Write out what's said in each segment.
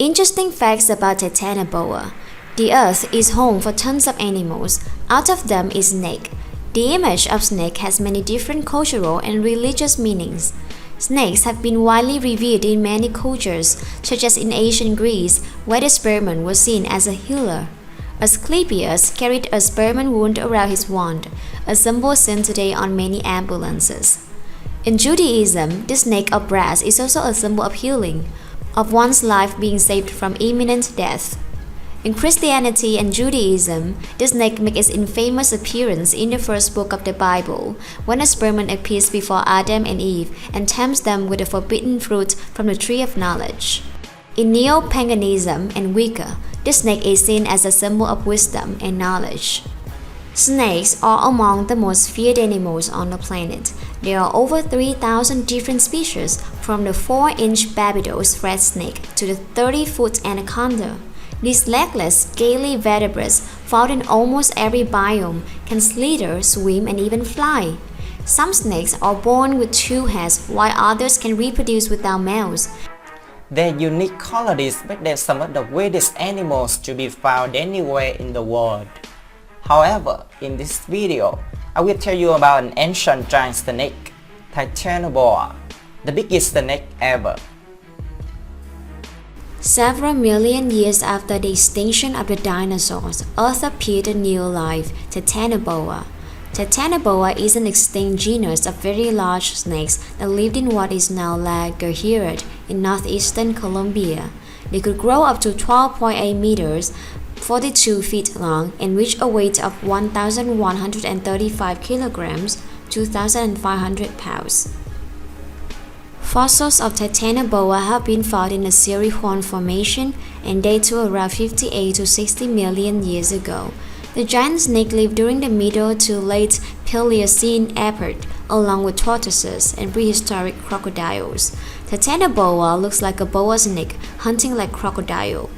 Interesting facts about Titanoboa. The earth is home for tons of animals. Out of them is snake. The image of snake has many different cultural and religious meanings. Snakes have been widely revered in many cultures, such as in ancient Greece, where the spearman was seen as a healer. Asclepius carried a spearman wound around his wand, a symbol seen today on many ambulances. In Judaism, the snake of brass is also a symbol of healing, of one's life being saved from imminent death. In Christianity and Judaism, the snake makes its infamous appearance in the first book of the Bible, when a spearman appears before Adam and Eve and tempts them with the forbidden fruit from the tree of knowledge. In Neo-paganism and Wicca, the snake is seen as a symbol of wisdom and knowledge. Snakes are among the most feared animals on the planet. There are over 3,000 different species, from the 4-inch Barbados red snake to the 30-foot anaconda. These legless, scaly vertebrates, found in almost every biome, can slither, swim, and even fly. Some snakes are born with 2 heads, while others can reproduce without males. Their unique qualities make them some of the weirdest animals to be found anywhere in the world. However, in this video, I will tell you about an ancient giant snake, Titanoboa, the biggest snake ever. Several million years after the extinction of the dinosaurs, Earth appeared a new life, Titanoboa. Titanoboa is an extinct genus of very large snakes that lived in what is now Lake Guajira in northeastern Colombia. They could grow up to 12.8 meters, 42 feet long, and reach a weight of 1,135 kilograms, 2,500 pounds. Fossils of Titanoboa have been found in the Cerrejón Formation and date to around 58 to 60 million years ago. The giant snake lived during the Middle to late Paleocene epoch, along with tortoises and prehistoric crocodiles. Titanoboa looks like a boa snake, hunting like crocodile.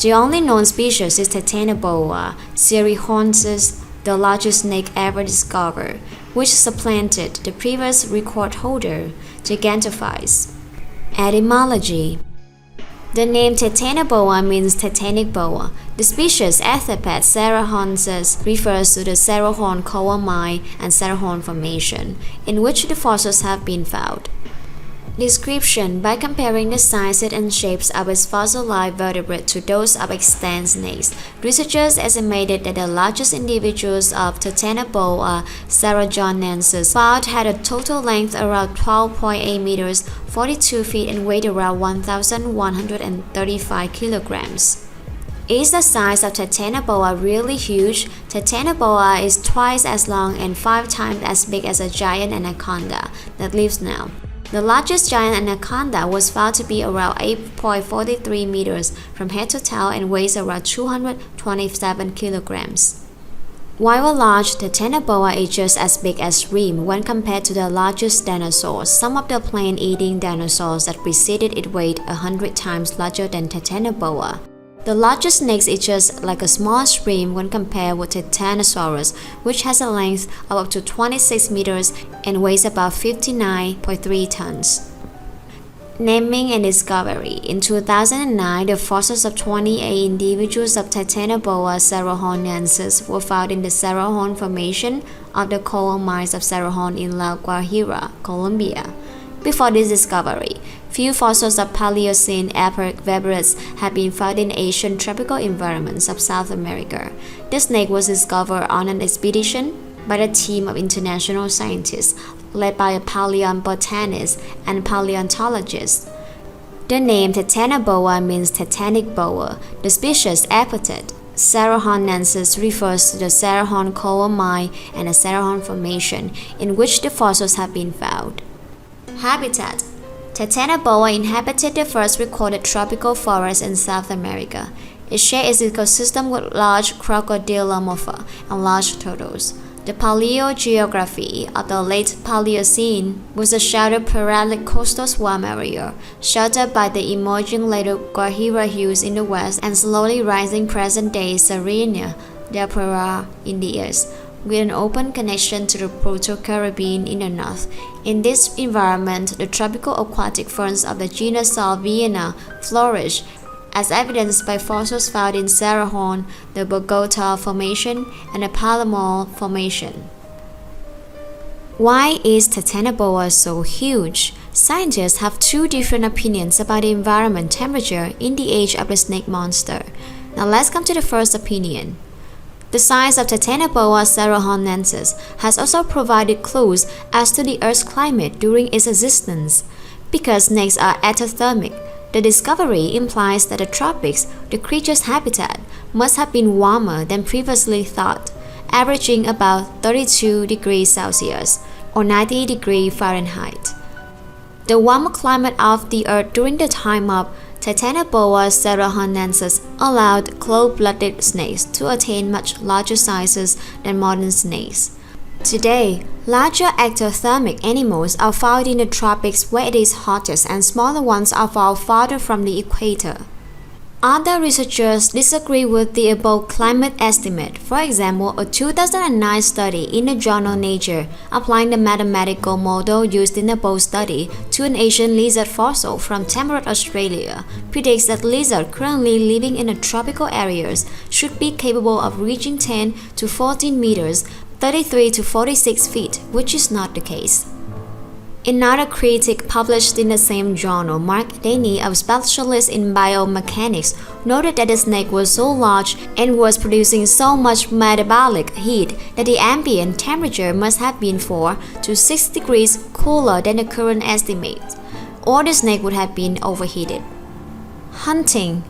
The only known species is Titanoboa cerrejonensis, the largest snake ever discovered, which supplanted the previous record holder, Gigantopithecus. Etymology. The name Titanoboa means titanic boa. The species epithet cerrejonensis refers to the Cerrejón coal mine and Cerrejón Formation, in which the fossils have been found. Description. By comparing the sizes and shapes of its fossilized vertebrate to those of extant snakes, researchers estimated that the largest individuals of Titanoboa cerrejonensis found had a total length around 12.8 meters, 42 feet, and weighed around 1,135 kilograms. Is the size of Titanoboa really huge? Titanoboa is twice as long and 5 times as big as a giant anaconda that lives now. The largest giant anaconda was found to be around 8.43 meters from head to tail and weighs around 227 kilograms. While large, Titanoboa is just as big as shrimp when compared to the largest dinosaurs. Some of the plant-eating dinosaurs that preceded it weighed 100 times larger than Titanoboa. The largest snake is just like a small shrimp when compared with Titanosaurus, which has a length of up to 26 meters and weighs about 59.3 tons. Naming and discovery. In 2009, the fossils of 28 individuals of Titanoboa cerrejonensis were found in the Cerrejón Formation of the coal mines of Cerrejón in La Guajira, Colombia. Before this discovery, few fossils of Paleocene epoch vertebrates had been found in Asian tropical environments of South America. The snake was discovered on an expedition by a team of international scientists led by a paleobotanist and paleontologist. The name Titanoboa means titanic boa. The species epithet cerrejonensis refers to the Cerrejón coal mine and the Cerrejón Formation, in which the fossils have been found. Habitat. Titanoboa inhabited the first recorded tropical forest in South America. It shares its ecosystem with large Crocodylomorpha and large turtles. The paleogeography of the late Paleocene was a sheltered Palearctic coastal swamp area, sheltered by the emerging later Guajira Hills in the west and slowly rising present-day Serena del Pará in the east, with an open connection to the Proto-Caribbean in the north. In this environment, the tropical aquatic ferns of the genus Salvinia flourish, as evidenced by fossils found in Cerrejón, the Bogota Formation, and the Palomar Formation. Why is Titanoboa so huge? Scientists have two different opinions about the environment temperature in the age of the snake monster. Now let's come to the first opinion. The size of Titanoboa cerrejonensis has also provided clues as to the Earth's climate during its existence. Because snakes are ectothermic, the discovery implies that the tropics, the creature's habitat, must have been warmer than previously thought, averaging about 32 degrees Celsius or 90 degrees Fahrenheit. The warmer climate of the Earth during the time of Titanoboa cerrejonensis allowed cold-blooded snakes to attain much larger sizes than modern snakes. Today, larger ectothermic animals are found in the tropics where it is hottest, and smaller ones are found farther from the equator. Other researchers disagree with the above climate estimate. For example, a 2009 study in the journal Nature, applying the mathematical model used in the above study to an Asian lizard fossil from temperate Australia, predicts that lizards currently living in the tropical areas should be capable of reaching 10 to 14 meters, 33 to 46 feet, which is not the case. Another critic published in the same journal, Mark Denny, a specialist in biomechanics, noted that the snake was so large and was producing so much metabolic heat that the ambient temperature must have been 4 to 6 degrees cooler than the current estimate, or the snake would have been overheated. Hunting.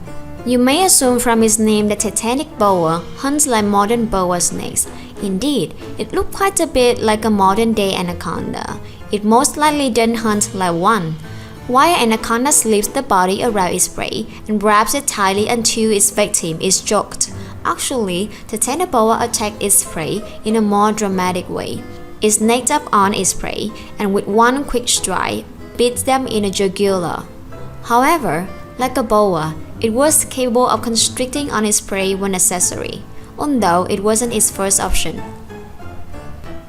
You may assume from its name that Titanic boa hunts like modern boa snakes. Indeed, it looked quite a bit like a modern-day anaconda. It most likely didn't hunt like one. While an anaconda slips the body around its prey and wraps it tightly until its victim is choked. Actually, Titanoboa attacked its prey in a more dramatic way. It sneaked up on its prey and with one quick strike, bit them in the jugular. However, like a boa, it was capable of constricting on its prey when necessary, although it wasn't its first option.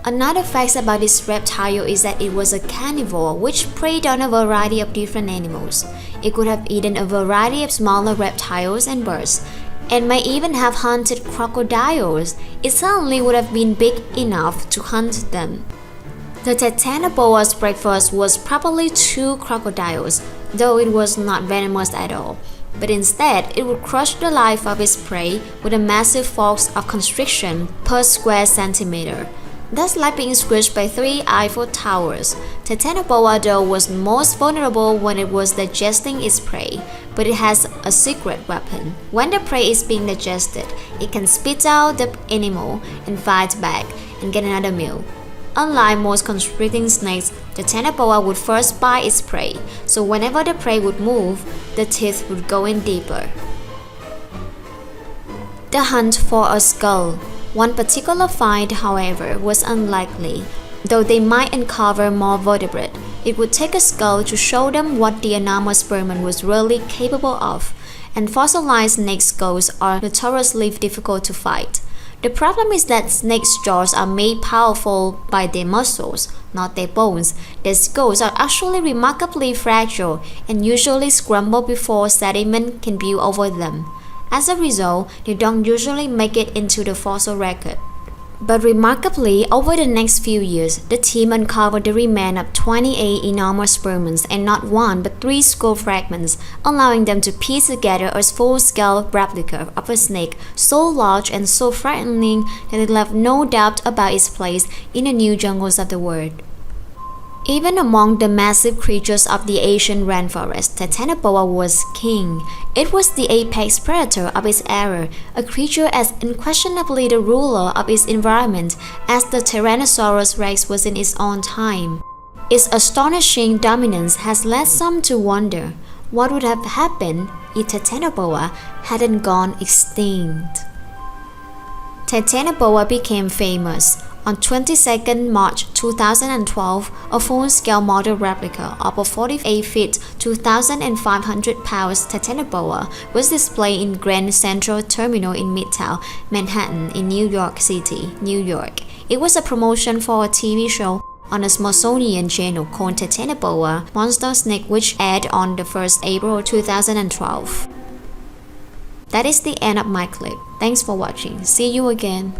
Another fact about this reptile is that it was a carnivore which preyed on a variety of different animals. It could have eaten a variety of smaller reptiles and birds, and may even have hunted crocodiles. It certainly would have been big enough to hunt them. The Titanoboa's breakfast was probably 2 crocodiles, though it was not venomous at all. But instead, it would crush the life of its prey with a massive force of constriction per square centimeter. Thus like being squished by 3 Eiffel Towers. Titanoboa though was most vulnerable when it was digesting its prey, but it has a secret weapon. When the prey is being digested, it can spit out the animal and fight back and get another meal. Unlike most constricting snakes, Titanoboa would first bite its prey, so whenever the prey would move, the teeth would go in deeper. The hunt for a skull. One particular find, however, was unlikely. Though they might uncover more vertebrate, it would take a skull to show them what the anomospermon was really capable of, and fossilized snake skulls are notoriously difficult to find. The problem is that snakes' jaws are made powerful by their muscles, not their bones. Their skulls are actually remarkably fragile and usually scramble before sediment can build over them. As a result, they don't usually make it into the fossil record. But remarkably, over the next few years, the team uncovered the remains of 28 anomospermons and not 1 but 3 skull fragments, allowing them to piece together a full-scale replica of a snake so large and so frightening that it left no doubt about its place in the new jungles of the world. Even among the massive creatures of the Asian rainforest, Titanoboa was king. It was the apex predator of its era, a creature as unquestionably the ruler of its environment as the Tyrannosaurus rex was in its own time. Its astonishing dominance has led some to wonder what would have happened if Titanoboa hadn't gone extinct. Titanoboa became famous. On 22nd March 2012, a full-scale model replica of a 48 feet, 2,500 pounds Titanoboa was displayed in Grand Central Terminal in Midtown Manhattan in New York City, New York. It was a promotion for a TV show on the Smithsonian Channel called Titanoboa Monster Snake, which aired on the 1st April 2012. That is the end of my clip. Thanks for watching. See you again.